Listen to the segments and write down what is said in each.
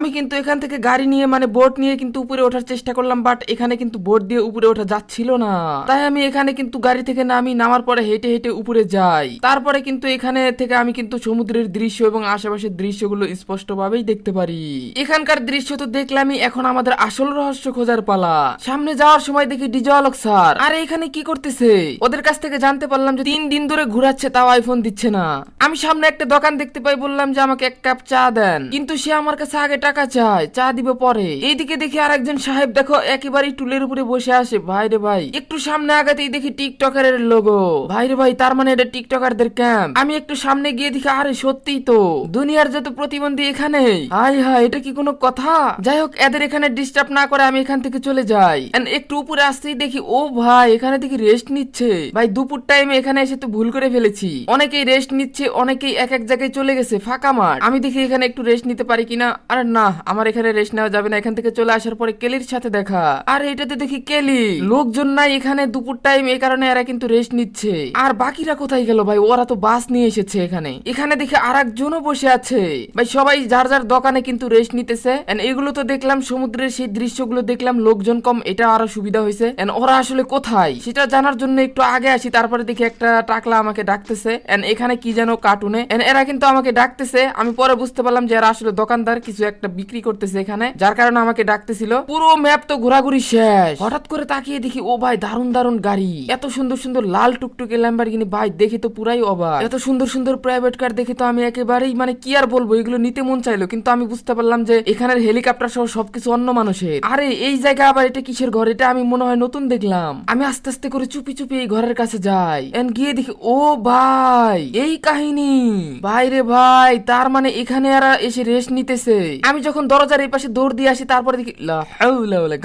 আমি কিন্তু এখান থেকে গাড়ি নিয়ে মানে বোট নিয়ে কিন্তু উপরে ওঠার চেষ্টা করলাম, বাট এখানে কিন্তু বোট দিয়ে উপরে ওঠা যাচ্ছিল না। তাই আমি এখানে কিন্তু গাড়ি থেকে নামার পরে হেঁটে হেঁটে উপরে যাই। তারপরে কিন্তু এখানে থেকে আমি কিন্তু সমুদ্রের দৃশ্য এবং আশেপাশের দৃশ্যগুলো স্পষ্ট ভাবেই দেখতে পারি। এখানকার দৃশ্য তো দেখলামই, এখন আমাদের আসল রহস্য খোঁজার পালা। সামনে যাওয়ার সময় দেখি ডিজে আলোক স্যার আরে এখানে কি করতেছে। ওদের কাছ থেকে জানতে পারলাম যে 3 দিন ধরে ঘুরাচ্ছে, তাও আইফোন দিচ্ছে না। আমি সামনে একটা দোকান দেখতে পাই, বললাম যে আমাকে 1 কাপ চা দেন, কিন্তু সে আমার কাছে আগে টাকা চায়, চা দিব পরে। এইদিকে দেখি আরেকজন সাহেব দেখো একেবারে টুলের উপরে বসে আসে। ভাই রে ভাই, একটু সামনে আগাতেই দেখি টিকটকারের লোগো। ভাই রে ভাই, তার মানে এটা টিকটকারদের ক্যাম্প। আমি একটু সামনে গিয়ে দেখি আরে সত্যিই তো, দুনিয়ার যত প্রতিবন্ধী এখানে। হাই হাই, এটা কি কোনো কথা। যাই হোক, এদের এখানে ডিস্টার্ব না করে আমি এখান থেকে চলে যাই। একটু উপরে আসতেই দেখি ও ভাই এখানে দেখি রেস্ট নিচ্ছে। ভাই দুপুর টাইমে এখানে এসে তো ভুল করে ফেলেছি। অনেকেই রেস্ট নিচ্ছে, অনেকেই এক এক জায়গায় চলে গেছে ফাঁকা মাঠ। আমি দেখি এখানে একটু রেস্ট নিতে পারি কিনা। আরে না, আমার এখানে রেস্ট নেওয়া যাবে না। এখান থেকে চলে আসার পরে কেলির সাথে দেখা। আর এটাতে দেখি কেলি, লোকজন নাই এখানে দুপুর টাইম, এই কারণে এরা কিন্তু রেস্ট নিচ্ছে। আর বাকিরা কোথায় গেল ভাই, ওরা তো বাস নিয়ে এসেছে এখানে। এখানে দেখি আর একজনও বসে আছে। ভাই সবাই যার যার দোকানে কিন্তু রেস্ট নিতেছে। এগুলো তো দেখলাম সমুদ্রের সেই দৃশ্যগুলো দেখলাম, লোকজন কম, এটা আরো সুবিধা হয়েছে। ওরা আসলে কোথায় সেটা জানার জন্য একটু আগে আসি। তারপরে দেখি একটা টাকলা আমাকে ডাকতেছে। এখানে কি যেন কার্টুনে এরা কিন্তু আমাকে ডাকতেছে। আমি পরে বুঝতে পারলাম যে এরা আসলে দোকানদার, কিছু একটা বিক্রি করতেছে এখানে, যার কারণে আমাকে ডাকতেছিল। পুরো ম্যাপ তো ঘোরাঘুরি শেষ। হঠাৎ করে তাকিয়ে দেখি ও ভাই দারুণ দারুণ গাড়ি, এত সুন্দর সুন্দর লাল টুকটুকে ল্যাম্বরগিনি। ভাই দেখি তো পুরাই অবাক। এত সুন্দর সুন্দর প্রাইভেট কার দেখি তো আমি একেবারেই মানে কি আর বলবো, এগুলো নিতে মন চাইলো। কিন্তু আমি বুঝতে পারলাম যে এখানের হেলিকপ্টার সহ সবকিছু অন্য মানুষের। আরে এই জায়গা আবার এটা কিসের ঘর, এটা আমি মনে হয় নতুন দেখলাম। আমি আস্তে আস্তে করে চুপি চুপি এই ঘরের কাছে যাই। গিয়ে দেখি ও ভাই এই কাহিনী। ভাই রে ভাই, তার মানে এখানে এরা এসে রেস্ট নিতেছে। আমি যখন দরজার এই পাশে দৌড় দিয়ে আসি, তারপরে দেখি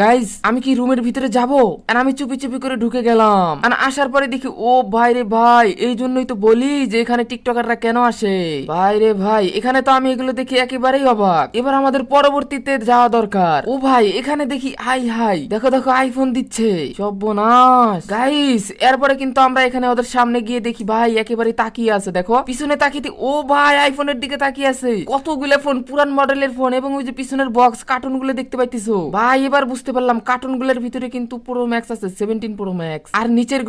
গাইস আমি কি রুমের ভিতরে যাবো। আর আমি চুপি চুপি করে ঢুকে গেলাম। আর আসার পরে দেখি ও ভাই রে ভাই, এই জন্যই তো বলি যে এখানে টিকটকাররা কেন আসে। ভাই রে ভাই, এখানে তো আমি এগুলো দেখি একেবারেই অবাক। এবার আমাদের পরবর্তীতে যাওয়া দরকার। ও ভাই এখানে দেখি হাই হাই, দেখো দেখো আইফোন দিচ্ছে, সর্বনাশ গাইস। এরপরে কিন্তু আমরা এখানে ওদের সামনে গিয়ে দেখি ভাই একেবারে তাকিয়ে আছে। দেখো পিছনে তাকিয়ে, ও ভাই আইফোনের দিকে তাকিয়ে আছে। কতগুলো ফোন, পুরান মডেলের ফোন, এবং ওই যে পিছনের বক্স কার্টুন গুলো দেখতে পাইতেছো ভাই। এবার বুঝতে পারলাম কার্টুন গুলোর ভিতরে কিন্তু প্রো ম্যাক্স আছে, 17 প্রো ম্যাক্স। আর নিচের